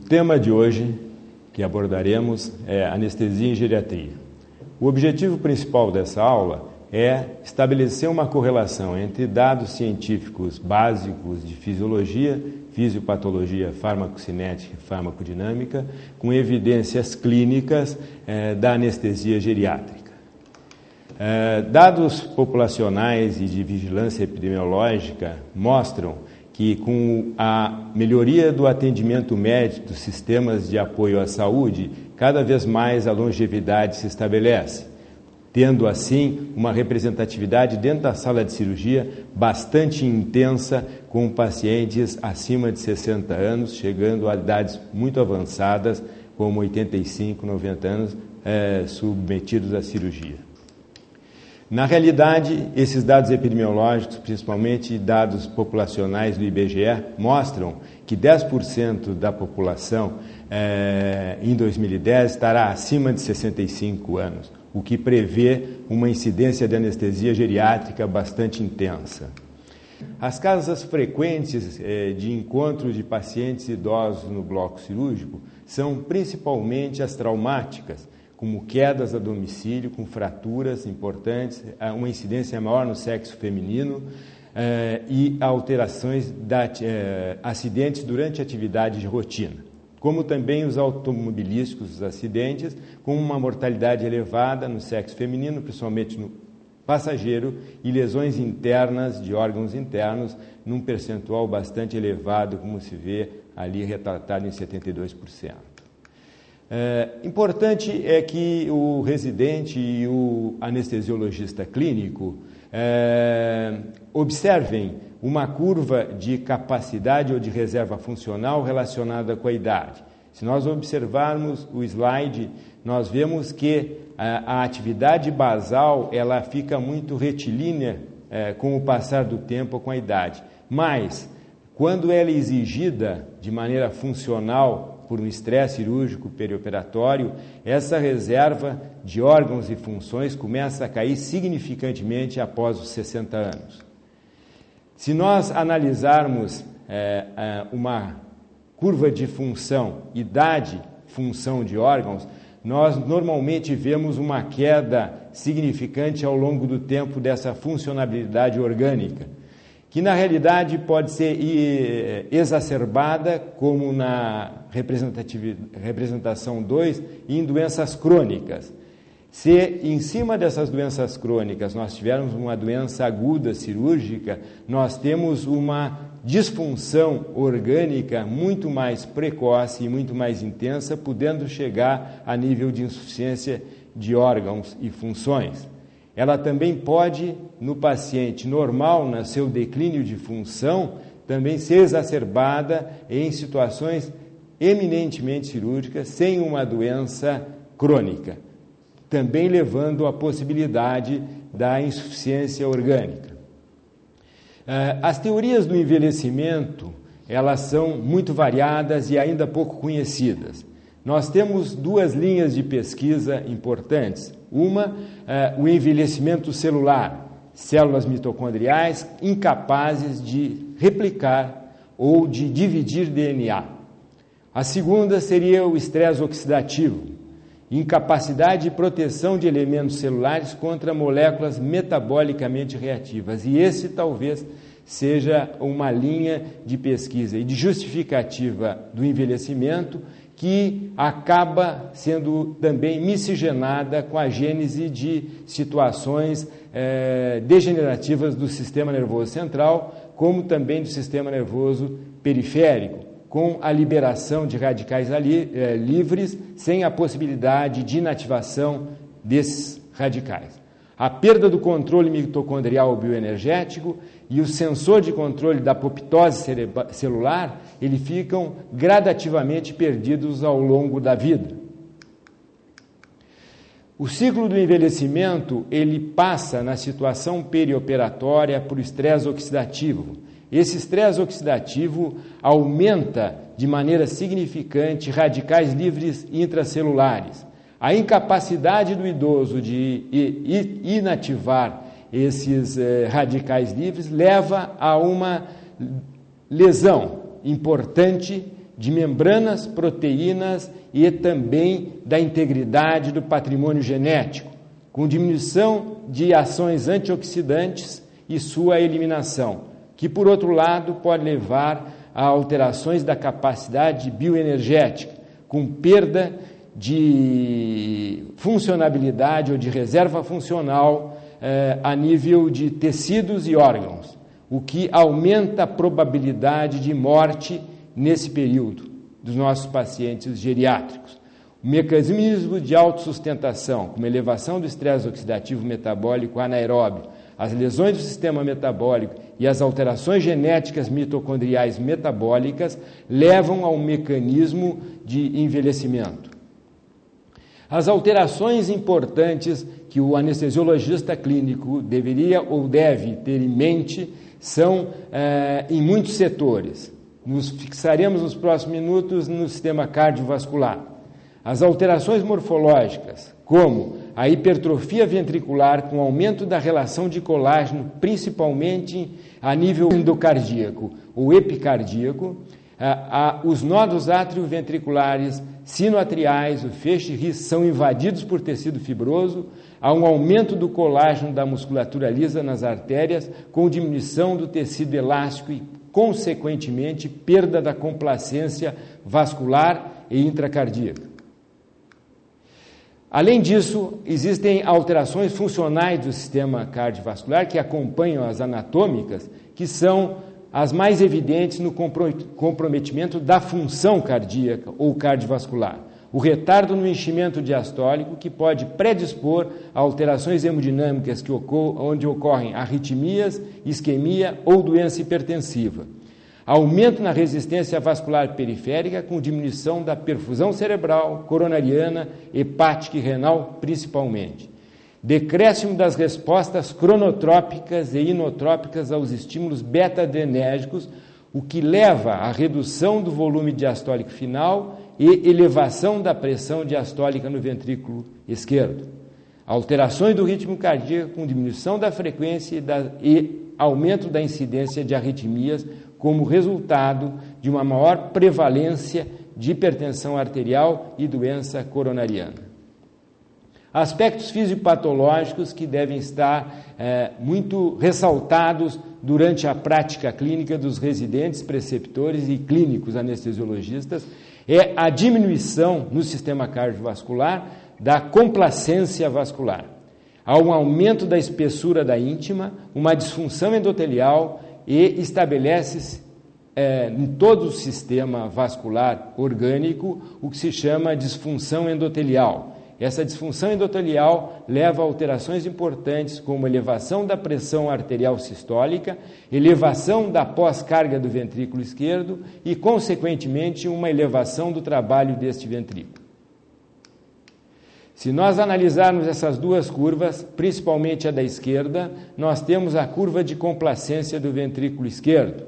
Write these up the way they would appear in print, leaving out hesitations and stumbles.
tema de hoje que abordaremos é anestesia em geriatria. O objetivo principal dessa aula é estabelecer uma correlação entre dados científicos básicos de fisiologia, fisiopatologia, farmacocinética e farmacodinâmica, com evidências clínicas da anestesia geriátrica. Dados populacionais e de vigilância epidemiológica mostram que, com a melhoria do atendimento médico dos sistemas de apoio à saúde, cada vez mais a longevidade se estabelece, tendo assim uma representatividade dentro da sala de cirurgia bastante intensa, com pacientes acima de 60 anos, chegando a idades muito avançadas, como 85, 90 anos, submetidos à cirurgia. Na realidade, esses dados epidemiológicos, principalmente dados populacionais do IBGE, mostram que 10% da população em 2010 estará acima de 65 anos, o que prevê uma incidência de anestesia geriátrica bastante intensa. As causas frequentes de encontro de pacientes idosos no bloco cirúrgico são principalmente as traumáticas, como quedas a domicílio, com fraturas importantes, uma incidência maior no sexo feminino e alterações, acidentes durante atividade de rotina, como também os automobilísticos, os acidentes, com uma mortalidade elevada no sexo feminino, principalmente no passageiro, e lesões internas de órgãos internos, num percentual bastante elevado, como se vê ali retratado em 72%. Importante é que o residente e o anestesiologista clínico observem uma curva de capacidade ou de reserva funcional relacionada com a idade. Se nós observarmos o slide, nós vemos que a atividade basal ela fica muito retilínea com o passar do tempo, com a idade. Mas, quando ela é exigida de maneira funcional por um estresse cirúrgico perioperatório, essa reserva de órgãos e funções começa a cair significantemente após os 60 anos. Se nós analisarmos uma curva de função, idade, função de órgãos, nós normalmente vemos uma queda significante ao longo do tempo dessa funcionalidade orgânica, que na realidade pode ser exacerbada, como na representação 2, em doenças crônicas. Se em cima dessas doenças crônicas nós tivermos uma doença aguda cirúrgica, nós temos uma disfunção orgânica muito mais precoce e muito mais intensa, podendo chegar a nível de insuficiência de órgãos e funções. Ela também pode, no paciente normal, no seu declínio de função, também ser exacerbada em situações eminentemente cirúrgicas, sem uma doença crônica, também levando à possibilidade da insuficiência orgânica. As teorias do envelhecimento, elas são muito variadas e ainda pouco conhecidas. Nós temos duas linhas de pesquisa importantes. Uma, o envelhecimento celular, células mitocondriais incapazes de replicar ou de dividir DNA. A segunda seria o estresse oxidativo, incapacidade de proteção de elementos celulares contra moléculas metabolicamente reativas. E esse talvez seja uma linha de pesquisa e de justificativa do envelhecimento que acaba sendo também miscigenada com a gênese de situações degenerativas do sistema nervoso central, como também do sistema nervoso periférico, com a liberação de radicais livres, sem a possibilidade de inativação desses radicais. A perda do controle mitocondrial bioenergético e o sensor de controle da apoptose celular, eles ficam gradativamente perdidos ao longo da vida. O ciclo do envelhecimento, ele passa na situação perioperatória por estresse oxidativo. Esse estresse oxidativo aumenta de maneira significante radicais livres intracelulares. A incapacidade do idoso de inativar esses radicais livres leva a uma lesão importante de membranas, proteínas e também da integridade do patrimônio genético, com diminuição de ações antioxidantes e sua eliminação, que, por outro lado, pode levar a alterações da capacidade bioenergética, com perda de funcionabilidade ou de reserva funcional a nível de tecidos e órgãos, o que aumenta a probabilidade de morte nesse período dos nossos pacientes geriátricos. O mecanismo de autossustentação, como elevação do estresse oxidativo metabólico anaeróbio, as lesões do sistema metabólico e as alterações genéticas mitocondriais metabólicas levam ao mecanismo de envelhecimento. As alterações importantes que o anestesiologista clínico deveria ou deve ter em mente são em muitos setores. Nos fixaremos nos próximos minutos no sistema cardiovascular. As alterações morfológicas, como a hipertrofia ventricular com aumento da relação de colágeno, principalmente a nível endocardíaco ou epicardíaco, os nódulos atrioventriculares, sinoatriais, o feixe RIS são invadidos por tecido fibroso, há um aumento do colágeno da musculatura lisa nas artérias, com diminuição do tecido elástico e, consequentemente, perda da complacência vascular e intracardíaca. Além disso, existem alterações funcionais do sistema cardiovascular que acompanham as anatômicas, que são as mais evidentes no comprometimento da função cardíaca ou cardiovascular. O retardo no enchimento diastólico, que pode predispor a alterações hemodinâmicas onde ocorrem arritmias, isquemia ou doença hipertensiva. Aumento na resistência vascular periférica com diminuição da perfusão cerebral, coronariana, hepática e renal, principalmente. Decréscimo das respostas cronotrópicas e inotrópicas aos estímulos beta-adrenérgicos, o que leva à redução do volume diastólico final e elevação da pressão diastólica no ventrículo esquerdo. Alterações do ritmo cardíaco com diminuição da frequência e aumento da incidência de arritmias como resultado de uma maior prevalência de hipertensão arterial e doença coronariana. Aspectos fisiopatológicos que devem estar muito ressaltados durante a prática clínica dos residentes, preceptores e clínicos anestesiologistas é a diminuição no sistema cardiovascular da complacência vascular. Há um aumento da espessura da íntima, uma disfunção endotelial e estabelece-se em todo o sistema vascular orgânico o que se chama disfunção endotelial. Essa disfunção endotelial leva a alterações importantes como elevação da pressão arterial sistólica, elevação da pós-carga do ventrículo esquerdo e, consequentemente, uma elevação do trabalho deste ventrículo. Se nós analisarmos essas duas curvas, principalmente a da esquerda, nós temos a curva de complacência do ventrículo esquerdo.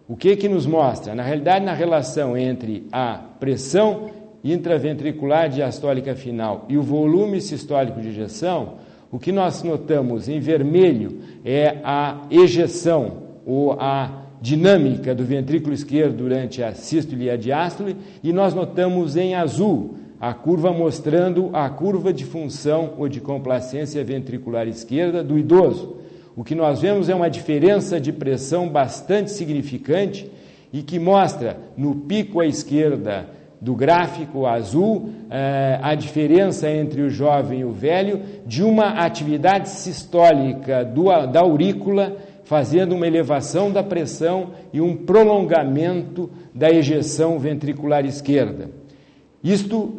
O que nos mostra? Na realidade, na relação entre a pressão intraventricular diastólica final e o volume sistólico de ejeção, o que nós notamos em vermelho é a ejeção ou a dinâmica do ventrículo esquerdo durante a sístole e a diástole, e nós notamos em azul a curva mostrando a curva de função ou de complacência ventricular esquerda do idoso. O que nós vemos é uma diferença de pressão bastante significante e que mostra no pico à esquerda do gráfico azul a diferença entre o jovem e o velho de uma atividade sistólica da aurícula fazendo uma elevação da pressão e um prolongamento da ejeção ventricular esquerda. Isto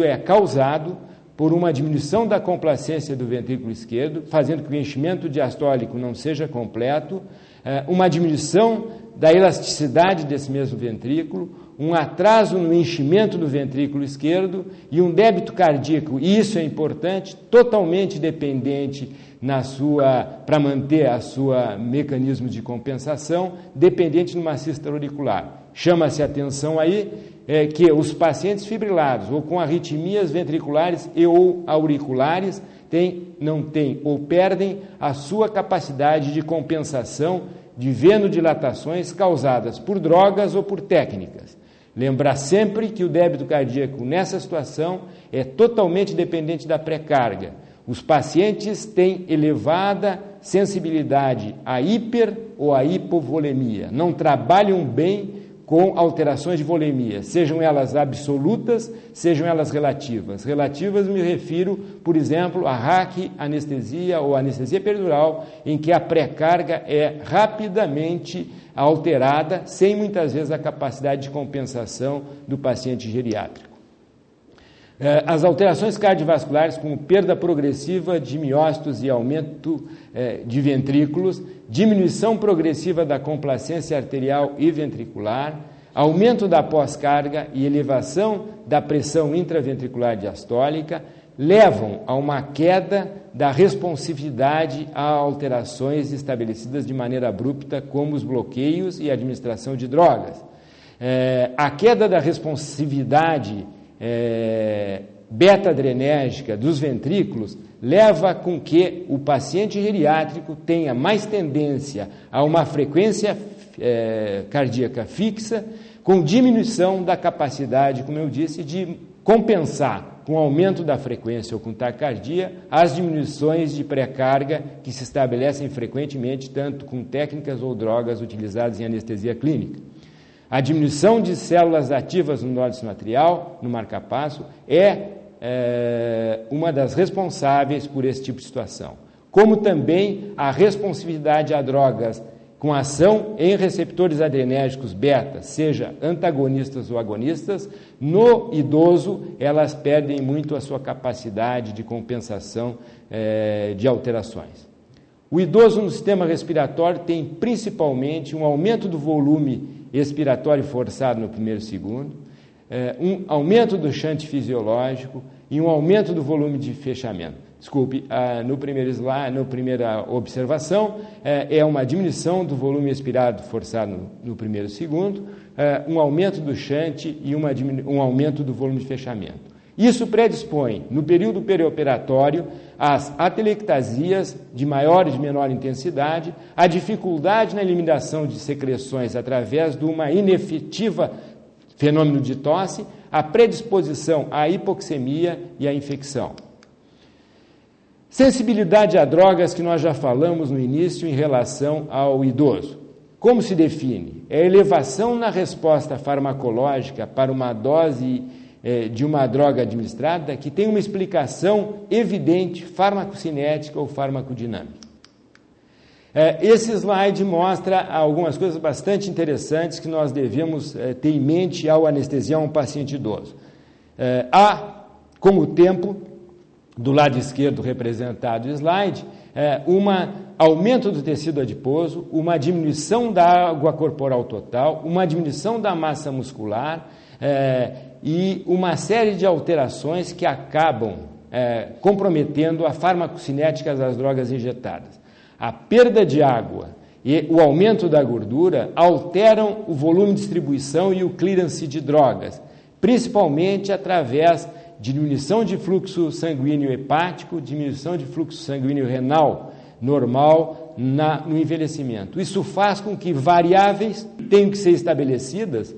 é causado por uma diminuição da complacência do ventrículo esquerdo, fazendo que o enchimento diastólico não seja completo, uma diminuição da elasticidade desse mesmo ventrículo, um atraso no enchimento do ventrículo esquerdo e um débito cardíaco, e isso é importante, totalmente dependente para manter a sua mecanismo de compensação, dependente de uma sístole auricular. Chama-se atenção aí que os pacientes fibrilados ou com arritmias ventriculares e ou auriculares não têm ou perdem a sua capacidade de compensação de venodilatações causadas por drogas ou por técnicas. Lembrar sempre que o débito cardíaco nessa situação é totalmente dependente da pré-carga. Os pacientes têm elevada sensibilidade à hiper ou à hipovolemia, não trabalham bem com alterações de volemia, sejam elas absolutas, sejam elas relativas. Relativas me refiro, por exemplo, à raquianestesia ou anestesia peridural, em que a pré-carga é rapidamente alterada, sem muitas vezes a capacidade de compensação do paciente geriátrico. As alterações cardiovasculares, como perda progressiva de miócitos e aumento de ventrículos, diminuição progressiva da complacência arterial e ventricular, aumento da pós-carga e elevação da pressão intraventricular diastólica, levam a uma queda da responsividade a alterações estabelecidas de maneira abrupta, como os bloqueios e a administração de drogas. A queda da responsividade beta-adrenérgica dos ventrículos leva com que o paciente geriátrico tenha mais tendência a uma frequência cardíaca fixa, com diminuição da capacidade, como eu disse, de compensar com o aumento da frequência ou com taquicardia as diminuições de pré-carga que se estabelecem frequentemente tanto com técnicas ou drogas utilizadas em anestesia clínica. A diminuição de células ativas no nódulo sinoatrial, no marcapasso, é uma das responsáveis por esse tipo de situação. Como também a responsividade a drogas com ação em receptores adrenérgicos beta, seja antagonistas ou agonistas, no idoso elas perdem muito a sua capacidade de compensação de alterações. O idoso no sistema respiratório tem principalmente um aumento do volume expiratório forçado no primeiro e segundo, um aumento do shunt fisiológico e um aumento do volume de fechamento. Desculpe, no primeiro slide, na primeira observação, é uma diminuição do volume expirado forçado no primeiro e segundo, um aumento do shunt e um aumento do volume de fechamento. Isso predispõe, no período perioperatório, às atelectasias de maior e de menor intensidade, a dificuldade na eliminação de secreções através de uma inefetiva fenômeno de tosse, a predisposição à hipoxemia e à infecção. Sensibilidade a drogas, que nós já falamos no início em relação ao idoso. Como se define? É a elevação na resposta farmacológica para uma dose de uma droga administrada que tem uma explicação evidente farmacocinética ou farmacodinâmica. Esse slide mostra algumas coisas bastante interessantes que nós devemos ter em mente ao anestesiar um paciente idoso. Há, como tempo, do lado esquerdo representado o slide, um aumento do tecido adiposo, uma diminuição da água corporal total, uma diminuição da massa muscular e uma série de alterações que acabam comprometendo a farmacocinética das drogas injetadas. A perda de água e o aumento da gordura alteram o volume de distribuição e o clearance de drogas, principalmente através de diminuição de fluxo sanguíneo hepático, diminuição de fluxo sanguíneo renal normal no envelhecimento. Isso faz com que variáveis tenham que ser estabelecidas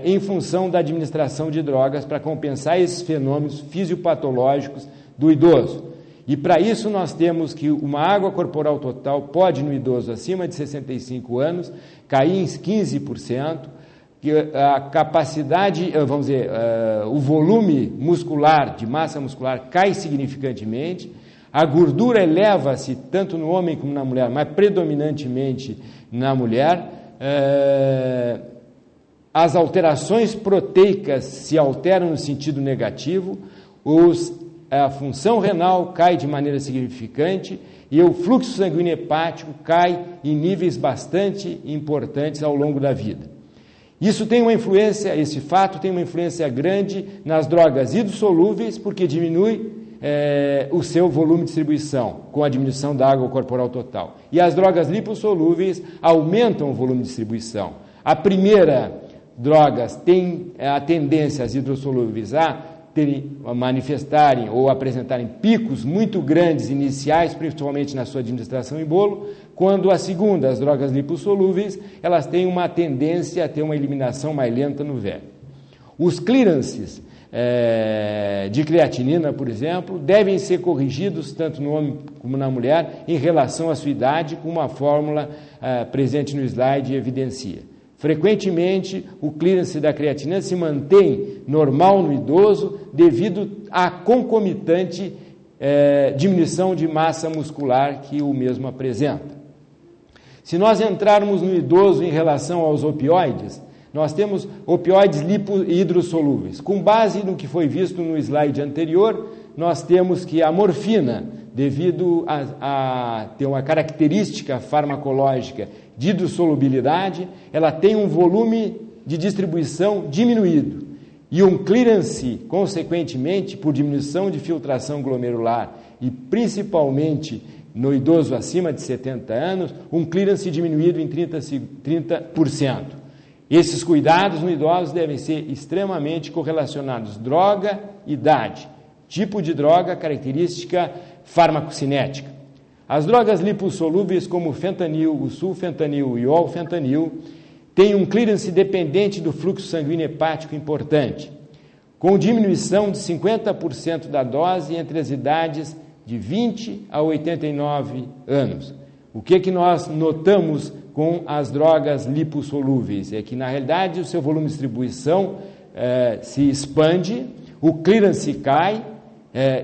em função da administração de drogas para compensar esses fenômenos fisiopatológicos do idoso. E para isso nós temos que uma água corporal total pode, no idoso acima de 65 anos, cair em 15%, que a capacidade, vamos dizer, o volume muscular, de massa muscular, cai significantemente, a gordura eleva-se tanto no homem como na mulher, mas predominantemente na mulher, as alterações proteicas se alteram no sentido negativo, a função renal cai de maneira significante e o fluxo sanguíneo hepático cai em níveis bastante importantes ao longo da vida. Isso tem uma influência, esse fato tem uma influência grande nas drogas hidrossolúveis, porque diminui o seu volume de distribuição, com a diminuição da água corporal total. E as drogas lipossolúveis aumentam o volume de distribuição. A primeira drogas tem a tendência, as hidrossolúveis, a manifestarem ou apresentarem picos muito grandes iniciais, principalmente na sua administração em bolo, quando a segunda, as drogas lipossolúveis, elas têm uma tendência a ter uma eliminação mais lenta no velho. Os clearances de creatinina, por exemplo, devem ser corrigidos tanto no homem como na mulher em relação à sua idade, como a fórmula presente no slide evidencia. Frequentemente, o clearance da creatinina se mantém normal no idoso devido à concomitante diminuição de massa muscular que o mesmo apresenta. Se nós entrarmos no idoso em relação aos opioides, nós temos opioides hidrossolúveis. Com base no que foi visto no slide anterior, nós temos que a morfina, devido a ter uma característica farmacológica de hidrossolubilidade, ela tem um volume de distribuição diminuído e um clearance, consequentemente, por diminuição de filtração glomerular e principalmente no idoso acima de 70 anos, um clearance diminuído em 30%. Esses cuidados no idoso devem ser extremamente correlacionados: droga, idade, tipo de droga, característica farmacocinética. As drogas lipossolúveis como o fentanil, o sulfentanil e o olfentanil têm um clearance dependente do fluxo sanguíneo hepático importante, com diminuição de 50% da dose entre as idades de 20 a 89 anos. O que nós notamos com as drogas lipossolúveis? É que, na realidade, o seu volume de distribuição se expande, o clearance cai,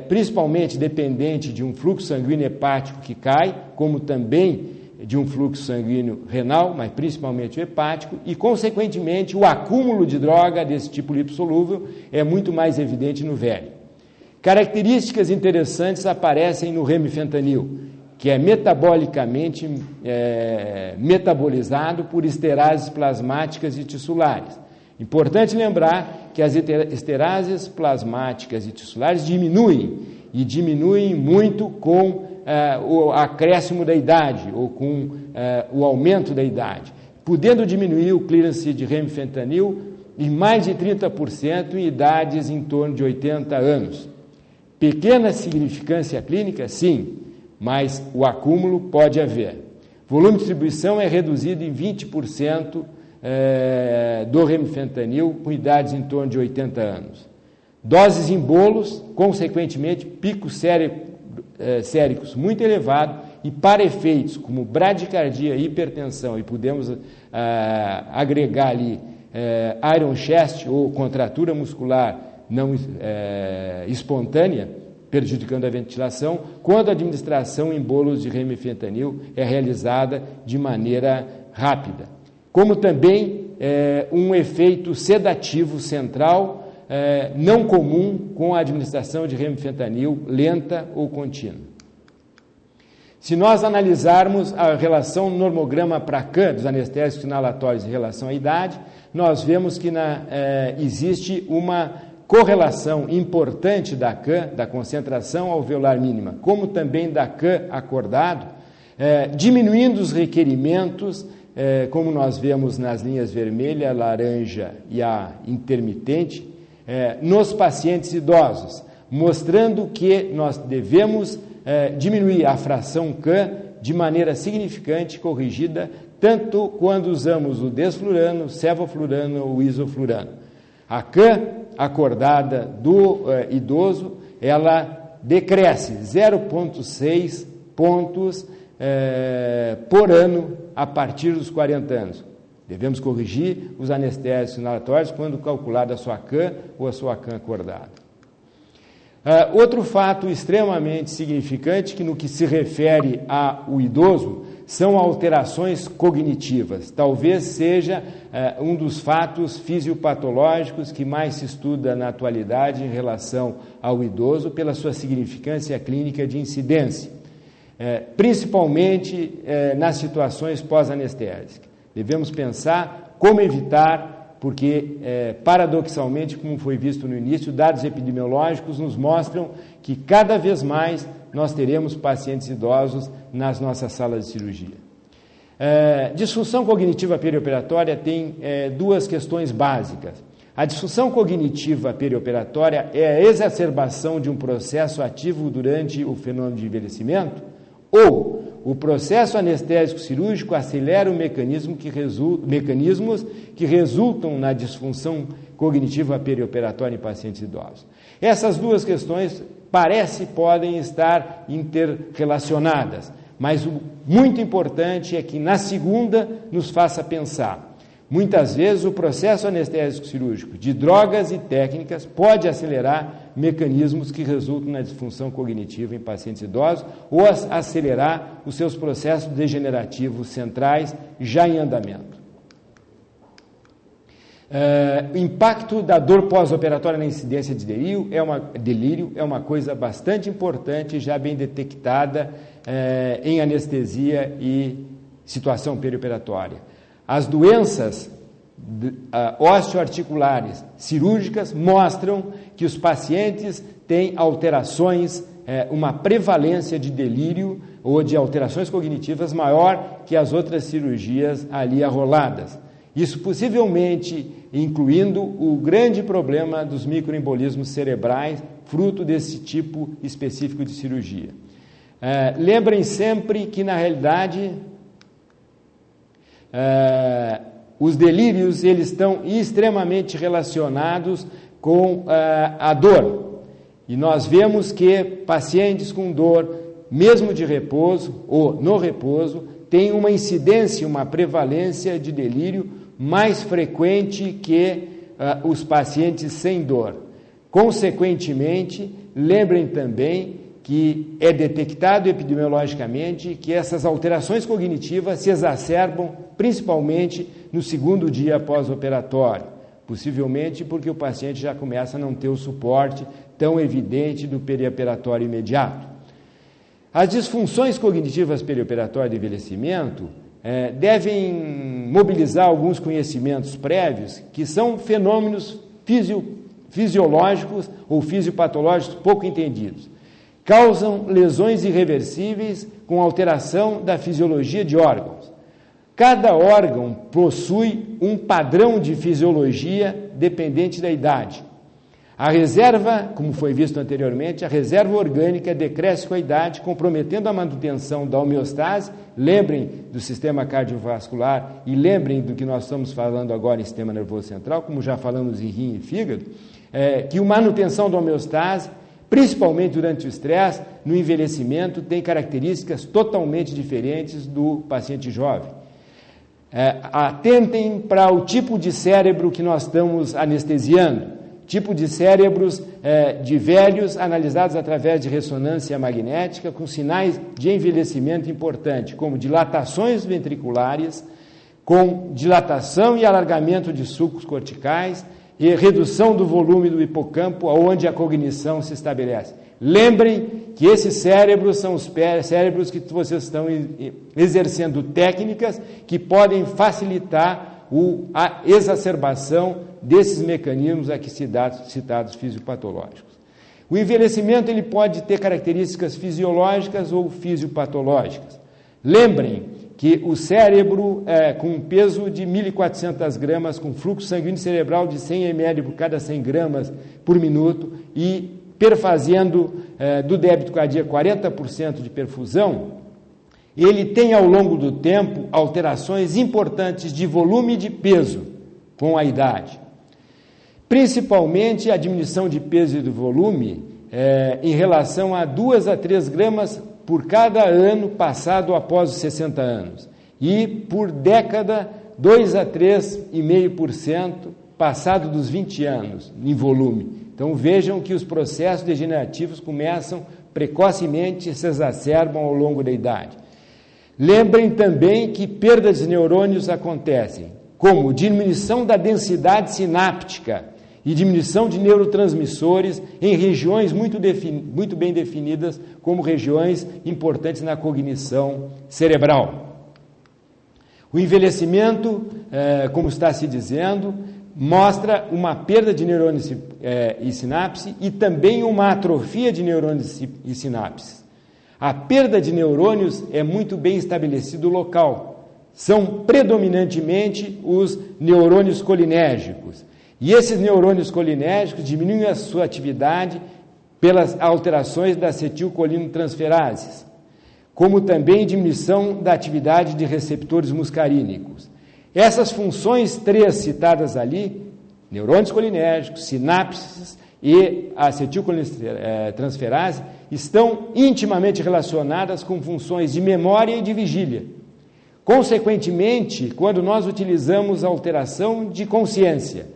principalmente dependente de um fluxo sanguíneo hepático que cai, como também de um fluxo sanguíneo renal, mas principalmente o hepático, e, consequentemente, o acúmulo de droga desse tipo lipossolúvel é muito mais evidente no velho. Características interessantes aparecem no remifentanil, que é metabolicamente metabolizado por esterases plasmáticas e tissulares. Importante lembrar que as esterases plasmáticas e tissulares diminuem muito com o acréscimo da idade ou com o aumento da idade, podendo diminuir o clearance de remifentanil em mais de 30% em idades em torno de 80 anos. Pequena significância clínica, sim, mas o acúmulo pode haver. Volume de distribuição é reduzido em 20% do remifentanil com idades em torno de 80 anos. Doses em bolos, consequentemente, picos séricos muito elevados e para efeitos como bradicardia e hipertensão, e podemos agregar ali iron chest ou contratura muscular não espontânea, prejudicando a ventilação, quando a administração em bolos de remifentanil é realizada de maneira rápida. Como também um efeito sedativo central não comum com a administração de remifentanil lenta ou contínua. Se nós analisarmos a relação normograma PRACAN dos anestésicos inalatórios em relação à idade, nós vemos que existe uma correlação importante da CAN, da concentração alveolar mínima, como também da CAN acordado, diminuindo os requerimentos, como nós vemos nas linhas vermelha, laranja e a intermitente, nos pacientes idosos, mostrando que nós devemos diminuir a fração CAN de maneira significante, corrigida, tanto quando usamos o desflurano, sevoflurano ou isoflurano. A CAN acordada do idoso, ela decresce 0,6 pontos por ano a partir dos 40 anos. Devemos corrigir os anestésicos inalatórios quando calculada a sua CAN ou a sua CAN acordada. Outro fato extremamente significante, que no que se refere ao idoso, são alterações cognitivas. Talvez seja um dos fatos fisiopatológicos que mais se estuda na atualidade em relação ao idoso, pela sua significância clínica de incidência, principalmente nas situações pós-anestésicas. Devemos pensar como evitar, porque, paradoxalmente, como foi visto no início, dados epidemiológicos nos mostram que cada vez mais nós teremos pacientes idosos nas nossas salas de cirurgia. Disfunção cognitiva perioperatória tem duas questões básicas. A disfunção cognitiva perioperatória é a exacerbação de um processo ativo durante o fenômeno de envelhecimento? Ou o processo anestésico cirúrgico acelera mecanismos que resultam na disfunção cognitiva perioperatória em pacientes idosos? Essas duas questões podem estar interrelacionadas, mas o muito importante é que na segunda nos faça pensar. Muitas vezes o processo anestésico cirúrgico de drogas e técnicas pode acelerar mecanismos que resultam na disfunção cognitiva em pacientes idosos ou acelerar os seus processos degenerativos centrais já em andamento. O impacto da dor pós-operatória na incidência de delírio é uma coisa bastante importante, já bem detectada em anestesia e situação perioperatória. As doenças osteoarticulares cirúrgicas mostram que os pacientes têm alterações, uma prevalência de delírio ou de alterações cognitivas maior que as outras cirurgias ali arroladas. Isso possivelmente incluindo o grande problema dos microembolismos cerebrais, fruto desse tipo específico de cirurgia. Lembrem sempre que, na realidade, os delírios eles estão extremamente relacionados com a dor. E nós vemos que pacientes com dor, mesmo de repouso ou no repouso, têm uma incidência, uma prevalência de delírio mais frequente que os pacientes sem dor. Consequentemente, lembrem também que é detectado epidemiologicamente que essas alterações cognitivas se exacerbam principalmente no segundo dia pós-operatório, possivelmente porque o paciente já começa a não ter o suporte tão evidente do perioperatório imediato. As disfunções cognitivas perioperatórias de envelhecimento devem mobilizar alguns conhecimentos prévios que são fenômenos fisiológicos ou fisiopatológicos pouco entendidos. Causam lesões irreversíveis com alteração da fisiologia de órgãos. Cada órgão possui um padrão de fisiologia dependente da idade. A reserva, como foi visto anteriormente, a reserva orgânica decresce com a idade, comprometendo a manutenção da homeostase. Lembrem do sistema cardiovascular e lembrem do que nós estamos falando agora em sistema nervoso central, como já falamos em rim e fígado, que a manutenção da homeostase, principalmente durante o estresse, no envelhecimento, tem características totalmente diferentes do paciente jovem. Atentem para o tipo de cérebro que nós estamos anestesiando, tipo de cérebros de velhos analisados através de ressonância magnética com sinais de envelhecimento importante, como dilatações ventriculares, com dilatação e alargamento de sulcos corticais e redução do volume do hipocampo, onde a cognição se estabelece. Lembrem que esses cérebros são os cérebros que vocês estão exercendo técnicas que podem facilitar a exacerbação desses mecanismos aqui citados fisiopatológicos. O envelhecimento ele pode ter características fisiológicas ou fisiopatológicas. Lembrem que o cérebro, com um peso de 1.400 gramas, com fluxo sanguíneo cerebral de 100 ml por cada 100 gramas por minuto e perfazendo do débito cardíaco 40% de perfusão, ele tem ao longo do tempo alterações importantes de volume e de peso com a idade. Principalmente a diminuição de peso e de volume em relação a 2 a 3 gramas por cada ano passado após os 60 anos. E por década, 2 a 3,5% passado dos 20 anos em volume. Então vejam que os processos degenerativos começam precocemente e se exacerbam ao longo da idade. Lembrem também que perdas de neurônios acontecem, como diminuição da densidade sináptica e diminuição de neurotransmissores em regiões muito bem definidas como regiões importantes na cognição cerebral. O envelhecimento, como está se dizendo, mostra uma perda de neurônios e sinapse e também uma atrofia de neurônios e sinapses. A perda de neurônios é muito bem estabelecido local. São predominantemente os neurônios colinérgicos. E esses neurônios colinérgicos diminuem a sua atividade pelas alterações da acetilcolinotransferases, como também diminuição da atividade de receptores muscarínicos. Essas funções 3 citadas ali, neurônios colinérgicos, sinapses e acetilcolinotransferase, estão intimamente relacionadas com funções de memória e de vigília. Consequentemente, quando nós utilizamos a alteração de consciência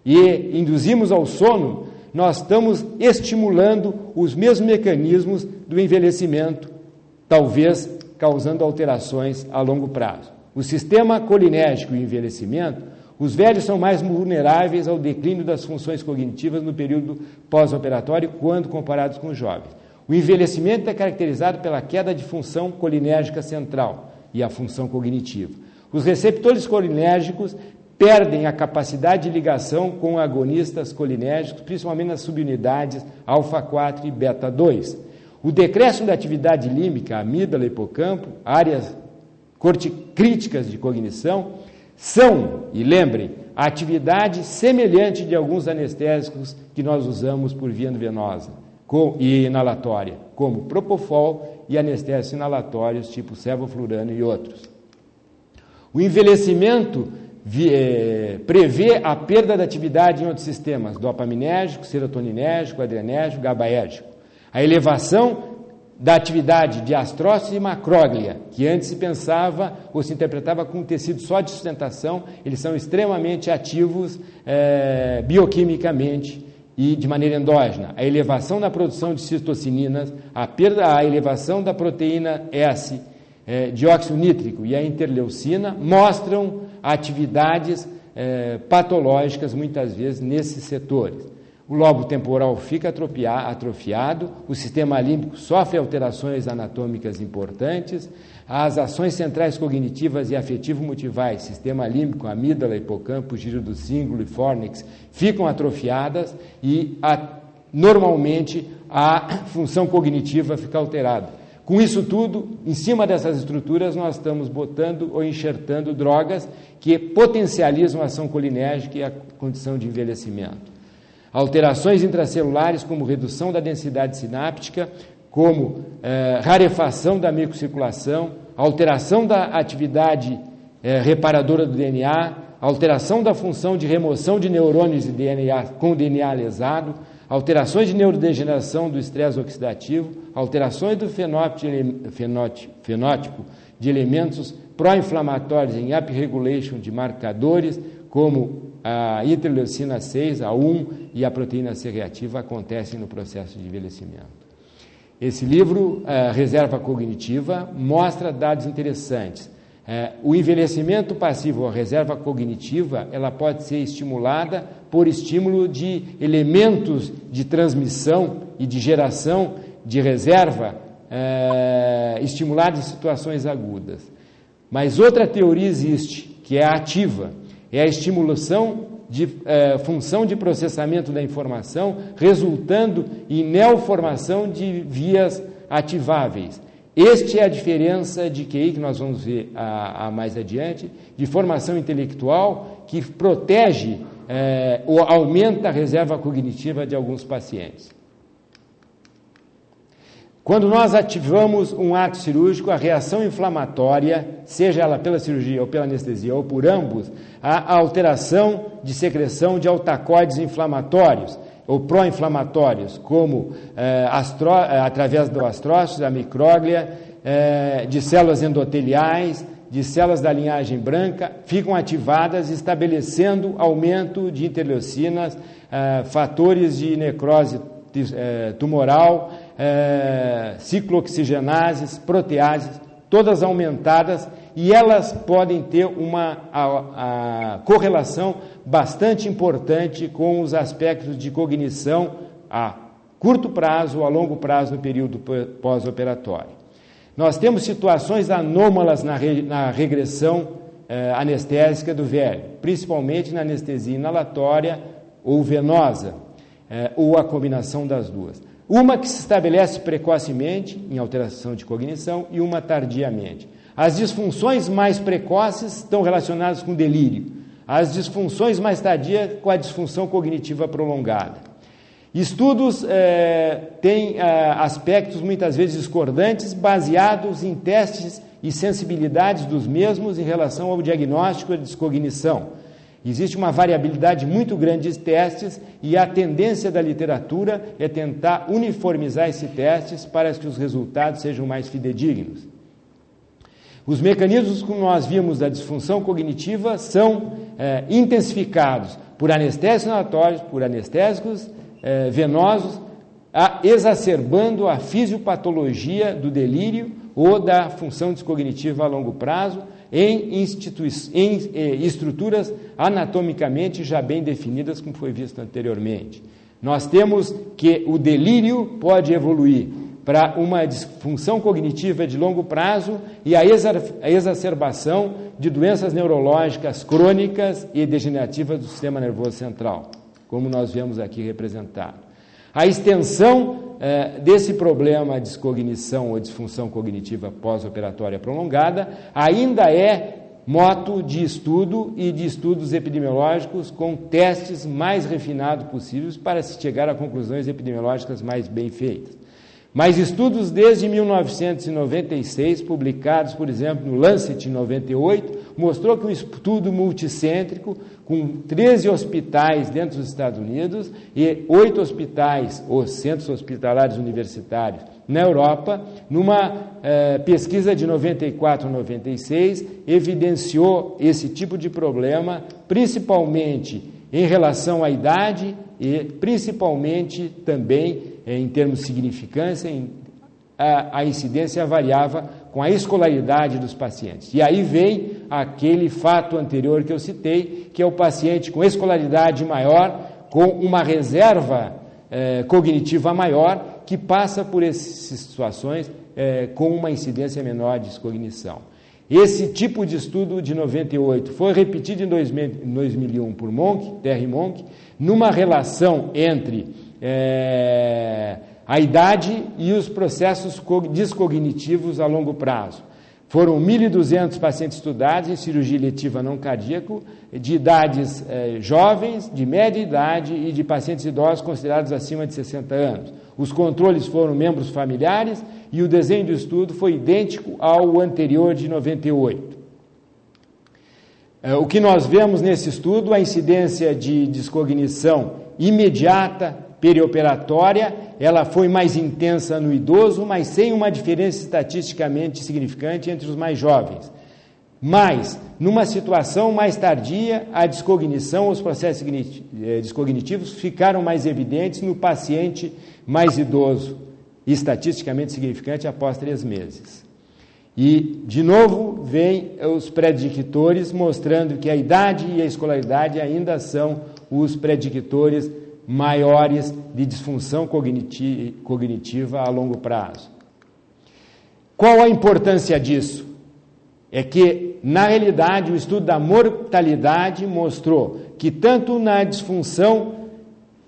e induzimos ao sono, nós estamos estimulando os mesmos mecanismos do envelhecimento, talvez causando alterações a longo prazo. O sistema colinérgico e o envelhecimento, os velhos são mais vulneráveis ao declínio das funções cognitivas no período pós-operatório quando comparados com os jovens. O envelhecimento é caracterizado pela queda de função colinérgica central e a função cognitiva. Os receptores colinérgicos perdem a capacidade de ligação com agonistas colinérgicos, principalmente nas subunidades alfa-4 e beta-2. O decréscimo da atividade límbica, amígdala e hipocampo, áreas críticas de cognição, são, e lembrem, a atividade semelhante de alguns anestésicos que nós usamos por via venosa e inalatória, como propofol e anestésicos inalatórios tipo sevoflurano e outros. O envelhecimento prevê a perda da atividade em outros sistemas, dopaminérgico, serotoninérgico, adrenérgico, GABAérgico. A elevação da atividade de astrócitos e macróglia, que antes se pensava ou se interpretava como tecido só de sustentação, eles são extremamente ativos bioquimicamente e de maneira endógena. A elevação na produção de citocininas, a elevação da proteína S, dióxido nítrico e a interleucina mostram atividades patológicas, muitas vezes, nesses setores. O lobo temporal fica atrofiado, o sistema límbico sofre alterações anatômicas importantes, as ações centrais cognitivas e afetivo-motivais, sistema límbico, amígdala, hipocampo, giro do cíngulo e fórnix, ficam atrofiadas e, normalmente, a função cognitiva fica alterada. Com isso tudo, em cima dessas estruturas, nós estamos botando ou enxertando drogas que potencializam a ação colinérgica e a condição de envelhecimento. Alterações intracelulares, como redução da densidade sináptica, como rarefação da microcirculação, alteração da atividade reparadora do DNA, alteração da função de remoção de neurônios de DNA, com DNA lesado, alterações de neurodegeneração do estresse oxidativo, alterações do fenótipo de elementos pró-inflamatórios em upregulation de marcadores, como a interleucina 6, a 1 e a proteína C reativa acontecem no processo de envelhecimento. Esse livro, Reserva Cognitiva, mostra dados interessantes. O envelhecimento passivo, a reserva cognitiva, ela pode ser estimulada por estímulo de elementos de transmissão e de geração de reserva estimulados em situações agudas. Mas outra teoria existe, que é a ativa, é a estimulação de função de processamento da informação, resultando em neoformação de vias ativáveis. Esta é a diferença de QI, que nós vamos ver mais adiante, de formação intelectual, que protege ou aumenta a reserva cognitiva de alguns pacientes. Quando nós ativamos um ato cirúrgico, a reação inflamatória, seja ela pela cirurgia ou pela anestesia ou por ambos, a alteração de secreção de altacoides inflamatórios ou pró-inflamatórios, como através do astrócitos, da micróglia, de células endoteliais, de células da linhagem branca, ficam ativadas, estabelecendo aumento de interleucinas, fatores de necrose tumoral, ciclooxigenases, proteases, todas aumentadas, e elas podem ter uma correlação bastante importante com os aspectos de cognição a curto prazo ou a longo prazo no período pós-operatório. Nós temos situações anômalas na regressão anestésica do velho, principalmente na anestesia inalatória ou venosa, ou a combinação das duas. Uma que se estabelece precocemente, em alteração de cognição, e uma tardiamente. As disfunções mais precoces estão relacionadas com delírio. as disfunções mais tardias com a disfunção cognitiva prolongada. Estudos têm aspectos muitas vezes discordantes, baseados em testes e sensibilidades dos mesmos em relação ao diagnóstico de descognição. Existe uma variabilidade muito grande de testes e a tendência da literatura é tentar uniformizar esses testes para que os resultados sejam mais fidedignos. Os mecanismos que nós vimos da disfunção cognitiva são intensificados por anestésicos inaláticos, por anestésicos venosos, exacerbando a fisiopatologia do delírio ou da função descognitiva a longo prazo em estruturas anatomicamente já bem definidas, como foi visto anteriormente. Nós temos que o delírio pode evoluir para uma disfunção cognitiva de longo prazo e a exacerbação de doenças neurológicas crônicas e degenerativas do sistema nervoso central, como nós vemos aqui representado. A extensão desse problema de descognição ou disfunção cognitiva pós-operatória prolongada ainda é moto de estudo e de estudos epidemiológicos com testes mais refinados possíveis para se chegar a conclusões epidemiológicas mais bem feitas. Mas estudos desde 1996, publicados, por exemplo, no Lancet em 98, mostrou que um estudo multicêntrico com 13 hospitais dentro dos Estados Unidos e 8 hospitais ou centros hospitalares universitários na Europa, numa pesquisa de 94 a 96, evidenciou esse tipo de problema, principalmente em relação à idade e principalmente também em termos de significância, a incidência variava com a escolaridade dos pacientes. E aí vem aquele fato anterior que eu citei, que é o paciente com escolaridade maior, com uma reserva cognitiva maior, que passa por essas situações com uma incidência menor de descognição. Esse tipo de estudo de 98 foi repetido em 2001 por Terry Monk, numa relação entre a idade e os processos descognitivos a longo prazo. Foram 1.200 pacientes estudados em cirurgia letiva não cardíaco, de idades jovens, de média idade e de pacientes idosos considerados acima de 60 anos. Os controles foram membros familiares e o desenho do estudo foi idêntico ao anterior de 98. O que nós vemos nesse estudo, a incidência de descognição imediata, perioperatória, ela foi mais intensa no idoso, mas sem uma diferença estatisticamente significante entre os mais jovens. Mas, numa situação mais tardia, a descognição, os processos descognitivos ficaram mais evidentes no paciente mais idoso, estatisticamente significante após 3 meses. E, de novo, vem os predictores mostrando que a idade e a escolaridade ainda são os predictores maiores de disfunção cognitiva a longo prazo. Qual a importância disso? É que, na realidade, o estudo da mortalidade mostrou que tanto na disfunção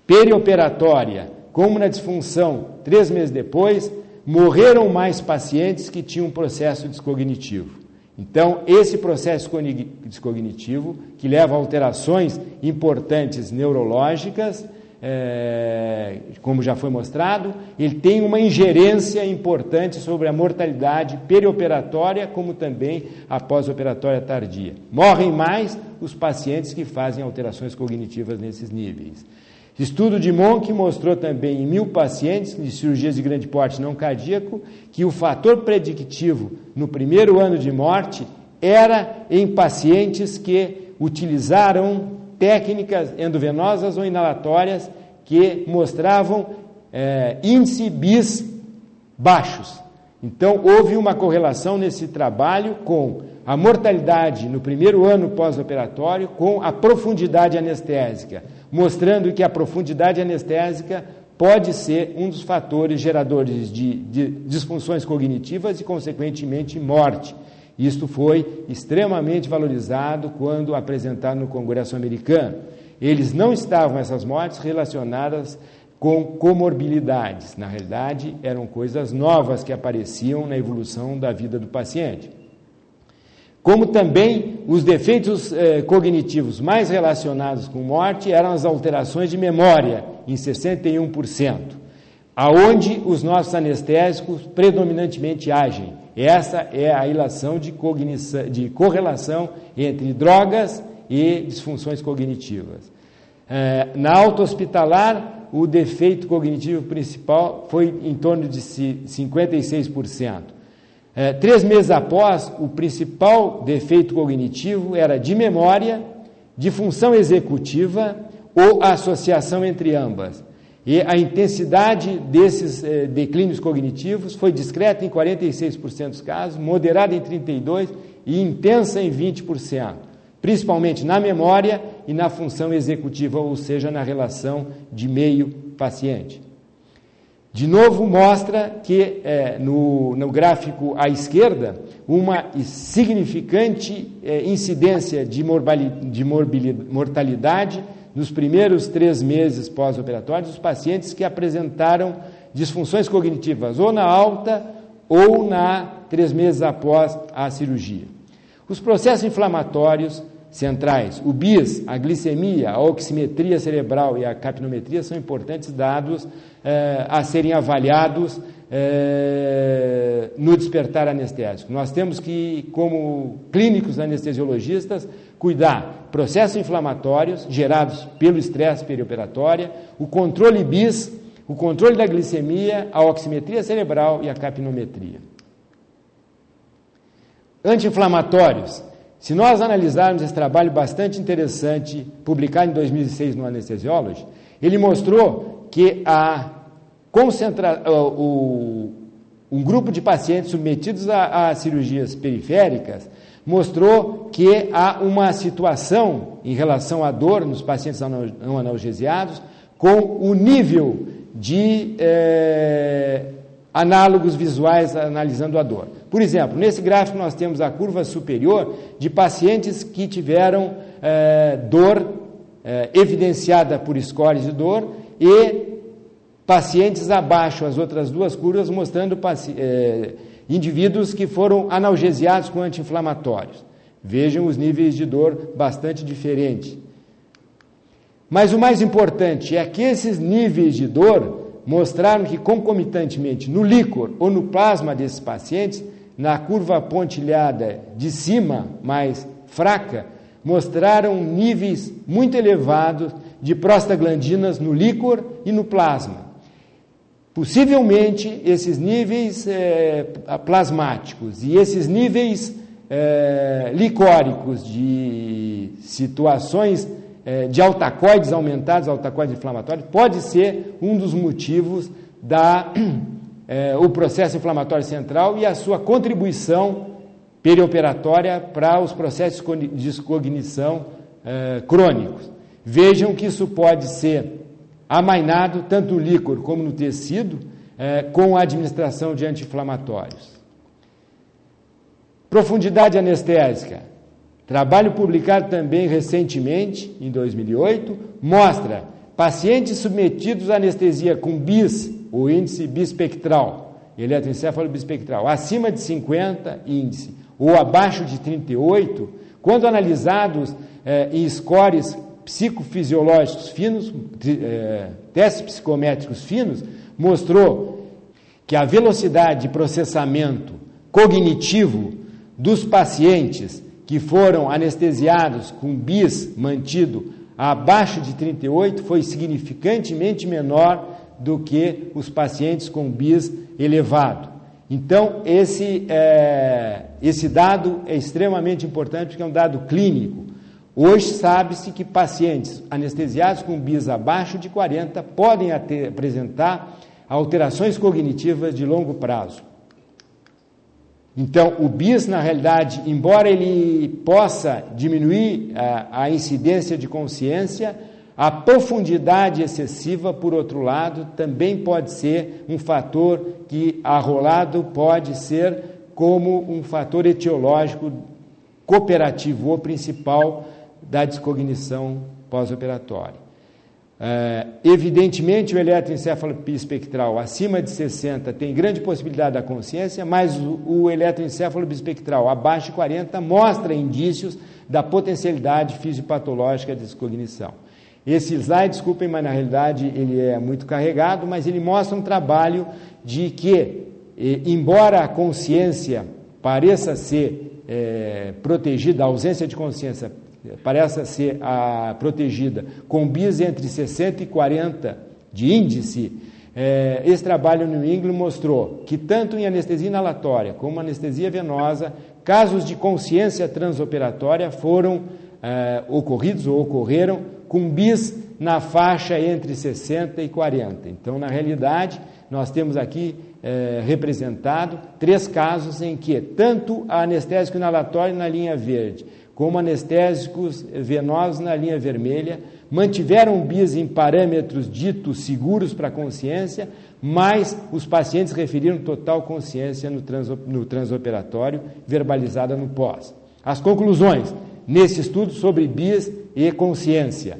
perioperatória como na disfunção 3 meses depois, morreram mais pacientes que tinham processo descognitivo. Então, esse processo descognitivo, que leva a alterações importantes neurológicas, como já foi mostrado, ele tem uma ingerência importante sobre a mortalidade perioperatória, como também a pós-operatória tardia. Morrem mais os pacientes que fazem alterações cognitivas nesses níveis. Estudo de Monk mostrou também em 1.000 pacientes de cirurgias de grande porte não cardíaco que o fator predictivo no primeiro ano de morte era em pacientes que utilizaram técnicas endovenosas ou inalatórias que mostravam índice bis baixos. Então, houve uma correlação nesse trabalho com a mortalidade no primeiro ano pós-operatório com a profundidade anestésica, mostrando que a profundidade anestésica pode ser um dos fatores geradores de disfunções cognitivas e, consequentemente, morte. Isto foi extremamente valorizado quando apresentado no Congresso americano. Eles não estavam, essas mortes, relacionadas com comorbilidades. Na realidade, eram coisas novas que apareciam na evolução da vida do paciente. Como também os defeitos cognitivos mais relacionados com morte eram as alterações de memória, em 61%, aonde os nossos anestésicos predominantemente agem. Essa é a relação de correlação entre drogas e disfunções cognitivas. Na alta hospitalar, o defeito cognitivo principal foi em torno de 56%. 3 meses após, o principal defeito cognitivo era de memória, de função executiva ou associação entre ambas. E a intensidade desses declínios cognitivos foi discreta em 46% dos casos, moderada em 32% e intensa em 20%, principalmente na memória e na função executiva, ou seja, na relação de meio-paciente. De novo, mostra que no gráfico à esquerda, uma significante incidência de mortalidade nos primeiros 3 meses pós-operatórios dos pacientes que apresentaram disfunções cognitivas, ou na alta ou 3 meses após a cirurgia. Os processos inflamatórios centrais, o BIS, a glicemia, a oximetria cerebral e a capnometria são importantes dados a serem avaliados no despertar anestésico. Nós temos que, como clínicos anestesiologistas, cuidar processos inflamatórios gerados pelo estresse perioperatório, o controle BIS, o controle da glicemia, a oximetria cerebral e a capnometria. Anti-inflamatórios. Se nós analisarmos esse trabalho bastante interessante, publicado em 2006 no Anesthesiology, ele mostrou que um grupo de pacientes submetidos a cirurgias periféricas mostrou que há uma situação em relação à dor nos pacientes não analgesiados com o nível de análogos visuais analisando a dor. Por exemplo, nesse gráfico nós temos a curva superior de pacientes que tiveram dor evidenciada por scores de dor e pacientes abaixo, as outras duas curvas mostrando indivíduos que foram analgesiados com anti-inflamatórios. Vejam os níveis de dor bastante diferentes. Mas o mais importante é que esses níveis de dor mostraram que concomitantemente no líquor ou no plasma desses pacientes, na curva pontilhada de cima, mais fraca, mostraram níveis muito elevados de prostaglandinas no líquor e no plasma. Possivelmente, esses níveis plasmáticos e esses níveis licóricos de situações de altacoides aumentados, altacoides inflamatórios, pode ser um dos motivos o processo inflamatório central e a sua contribuição perioperatória para os processos de descognição crônicos. Vejam que isso pode ser amainado, tanto no líquor como no tecido, com a administração de anti-inflamatórios. Profundidade anestésica. Trabalho publicado também recentemente, em 2008, mostra pacientes submetidos à anestesia com BIS, o índice bispectral, eletroencefalo bispectral, acima de 50 índice, ou abaixo de 38, quando analisados em scores psicofisiológicos finos, testes psicométricos finos, mostrou que a velocidade de processamento cognitivo dos pacientes que foram anestesiados com BIS mantido abaixo de 38 foi significantemente menor do que os pacientes com BIS elevado. Então, esse dado é extremamente importante porque é um dado clínico. Hoje sabe-se que pacientes anestesiados com BIS abaixo de 40 podem apresentar alterações cognitivas de longo prazo. Então, o BIS, na realidade, embora ele possa diminuir a incidência de consciência, a profundidade excessiva, por outro lado, também pode ser um fator que, arrolado, pode ser como um fator etiológico cooperativo ou principal da descognição pós-operatória. Evidentemente, o eletroencefalo bispectral acima de 60 tem grande possibilidade da consciência, mas o eletroencefalo bispectral abaixo de 40 mostra indícios da potencialidade fisiopatológica de descognição. Esse slide, desculpem, mas na realidade ele é muito carregado, mas ele mostra um trabalho de que, embora a consciência pareça ser protegida, a ausência de consciência pareça ser protegida com BIS entre 60 e 40 de índice, esse trabalho no New England mostrou que tanto em anestesia inalatória como anestesia venosa, casos de consciência transoperatória foram ocorridos ou ocorreram com BIS na faixa entre 60 e 40. Então, na realidade, nós temos aqui representado 3 casos em que tanto a anestésico inalatório na linha verde como anestésicos venosos na linha vermelha mantiveram BIS em parâmetros ditos seguros para a consciência, mas os pacientes referiram total consciência no transoperatório, verbalizada no pós. As conclusões nesse estudo sobre BIS e consciência.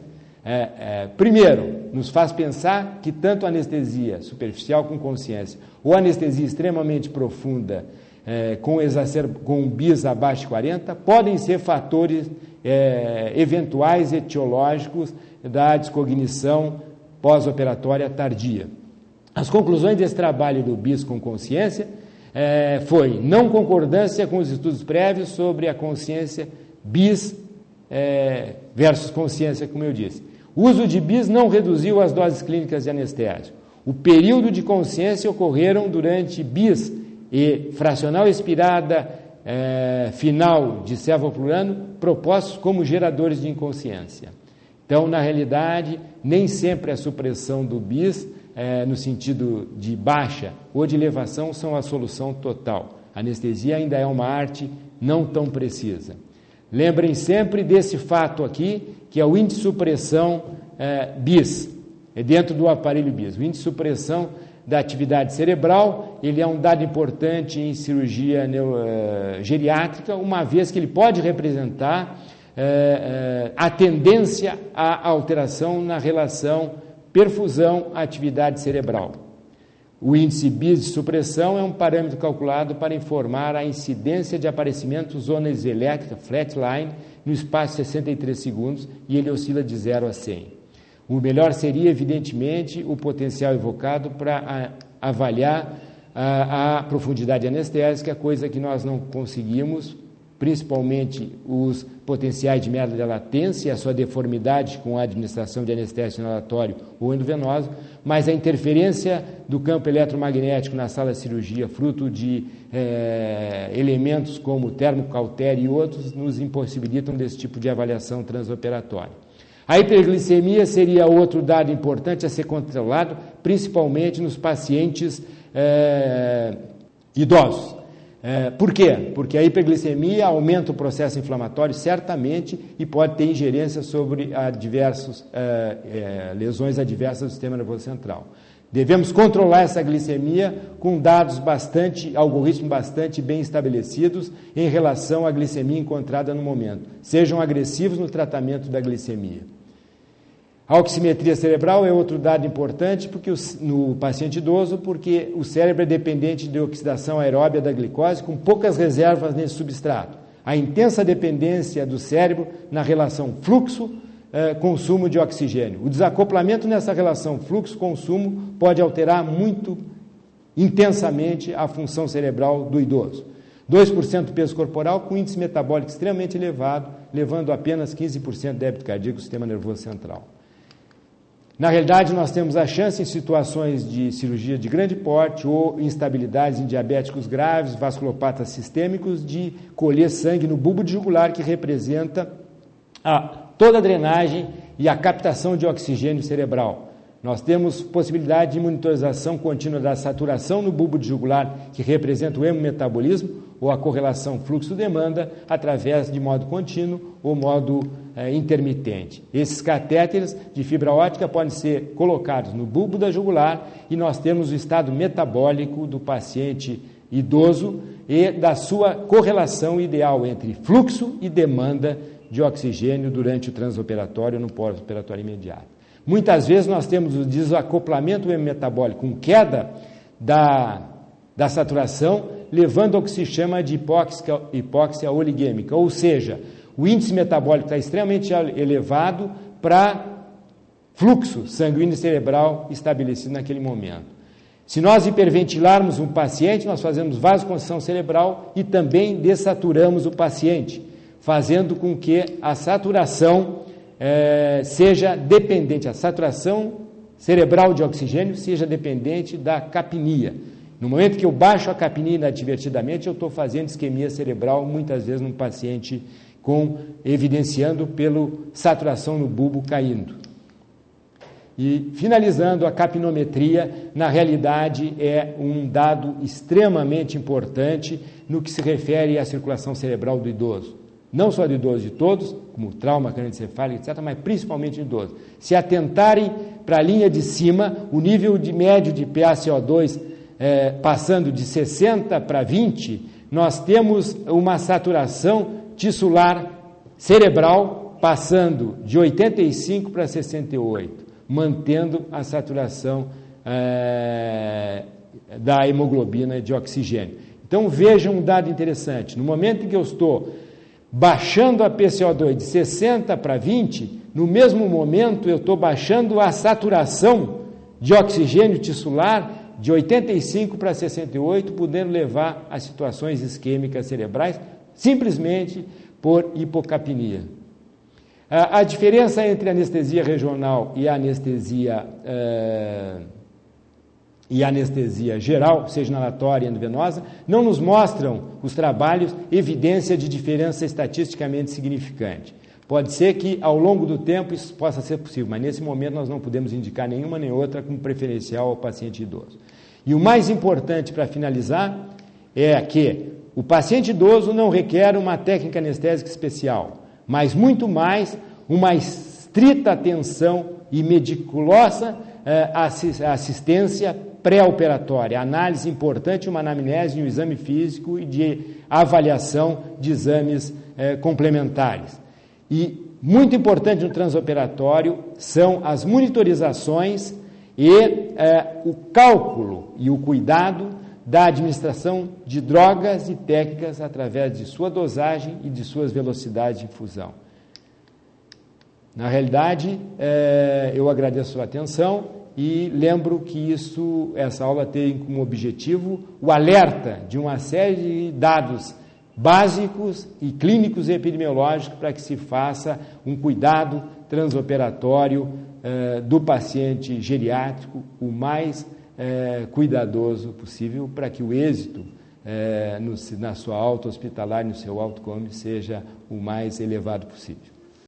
Primeiro, nos faz pensar que tanto a anestesia superficial com consciência ou anestesia extremamente profunda com BIS abaixo de 40 podem ser fatores eventuais etiológicos da descognição pós-operatória tardia. As conclusões desse trabalho do BIS com consciência foi não concordância com os estudos prévios sobre a consciência BIS versus consciência, como eu disse. O uso de BIS não reduziu as doses clínicas de anestésico. O período de consciência ocorreram durante BIS e fracional expirada final de cefalopurano propostos como geradores de inconsciência. Então, na realidade, nem sempre a supressão do BIS, no sentido de baixa ou de elevação, são a solução total. A anestesia ainda é uma arte não tão precisa. Lembrem sempre desse fato aqui, que é o índice de supressão BIS, dentro do aparelho BIS. O índice de supressão da atividade cerebral, ele é um dado importante em cirurgia geriátrica, uma vez que ele pode representar a tendência à alteração na relação perfusão-atividade cerebral. O índice BIS de supressão é um parâmetro calculado para informar a incidência de aparecimento zonas elétricas, flatline, no espaço de 63 segundos, e ele oscila de 0 a 100. O melhor seria, evidentemente, o potencial evocado para avaliar a profundidade anestésica, coisa que nós não conseguimos, principalmente os potenciais de merda de latência e a sua deformidade com a administração de anestésico inalatório ou endovenoso, mas a interferência do campo eletromagnético na sala de cirurgia, fruto de elementos como termocautério e outros, nos impossibilitam desse tipo de avaliação transoperatória. A hiperglicemia seria outro dado importante a ser controlado, principalmente nos pacientes idosos. Por quê? Porque a hiperglicemia aumenta o processo inflamatório, certamente, e pode ter ingerência sobre lesões adversas do sistema nervoso central. Devemos controlar essa glicemia com dados algoritmos bastante bem estabelecidos em relação à glicemia encontrada no momento. Sejam agressivos no tratamento da glicemia. A oximetria cerebral é outro dado importante no paciente idoso, porque o cérebro é dependente de oxidação aeróbia da glicose, com poucas reservas nesse substrato. A intensa dependência do cérebro na relação fluxo-consumo de oxigênio. O desacoplamento nessa relação fluxo-consumo pode alterar muito intensamente a função cerebral do idoso. 2% do peso corporal com índice metabólico extremamente elevado, levando apenas 15% de débito cardíaco do sistema nervoso central. Na realidade, nós temos a chance em situações de cirurgia de grande porte ou instabilidades em diabéticos graves, vasculopatas sistêmicos, de colher sangue no bulbo jugular, que representa toda a drenagem e a captação de oxigênio cerebral. Nós temos possibilidade de monitorização contínua da saturação no bulbo jugular, que representa o hemometabolismo, ou a correlação fluxo-demanda, através de modo contínuo ou modo intermitente. Esses catéteres de fibra óptica podem ser colocados no bulbo da jugular e nós temos o estado metabólico do paciente idoso e da sua correlação ideal entre fluxo e demanda de oxigênio durante o transoperatório ou no pós-operatório imediato. Muitas vezes nós temos o desacoplamento metabólico com queda da saturação, levando ao que se chama de hipóxia oligêmica, ou seja, o índice metabólico está extremamente elevado para fluxo sanguíneo cerebral estabelecido naquele momento. Se nós hiperventilarmos um paciente, nós fazemos vasoconstrição cerebral e também dessaturamos o paciente, fazendo com que a saturação seja dependente, a saturação cerebral de oxigênio seja dependente da capnia. No momento que eu baixo a capnia inadvertidamente, eu estou fazendo isquemia cerebral, muitas vezes num paciente evidenciando pela saturação no bulbo caindo. E, finalizando, a capnometria, na realidade, é um dado extremamente importante no que se refere à circulação cerebral do idoso. Não só do idoso, de todos, como trauma crânioencefálico, etc., mas principalmente do idoso. Se atentarem para a linha de cima, o nível médio de PaCO2 passando de 60 para 20, nós temos uma saturação tissular cerebral passando de 85 para 68, mantendo a saturação da hemoglobina de oxigênio. Então, vejam um dado interessante. No momento em que eu estou baixando a PaCO2 de 60 para 20, no mesmo momento eu estou baixando a saturação de oxigênio tissular de 85 para 68, podendo levar a situações isquêmicas cerebrais, simplesmente por hipocapnia. A diferença entre anestesia regional e anestesia geral, seja inalatória e endovenosa, não nos mostram os trabalhos evidência de diferença estatisticamente significante. Pode ser que, ao longo do tempo, isso possa ser possível, mas nesse momento nós não podemos indicar nenhuma nem outra como preferencial ao paciente idoso. E o mais importante para finalizar é que o paciente idoso não requer uma técnica anestésica especial, mas muito mais uma estrita atenção e meticulosa assistência pré-operatória, análise importante, uma anamnese, um exame físico e de avaliação de exames complementares. E muito importante no transoperatório são as monitorizações e o cálculo e o cuidado da administração de drogas e técnicas através de sua dosagem e de suas velocidades de infusão. Na realidade, eu agradeço a sua atenção e lembro que essa aula tem como objetivo o alerta de uma série de dados básicos e clínicos e epidemiológicos para que se faça um cuidado transoperatório do paciente geriátrico o mais cuidadoso possível para que o êxito na sua alta hospitalar, no seu outcome, seja o mais elevado possível.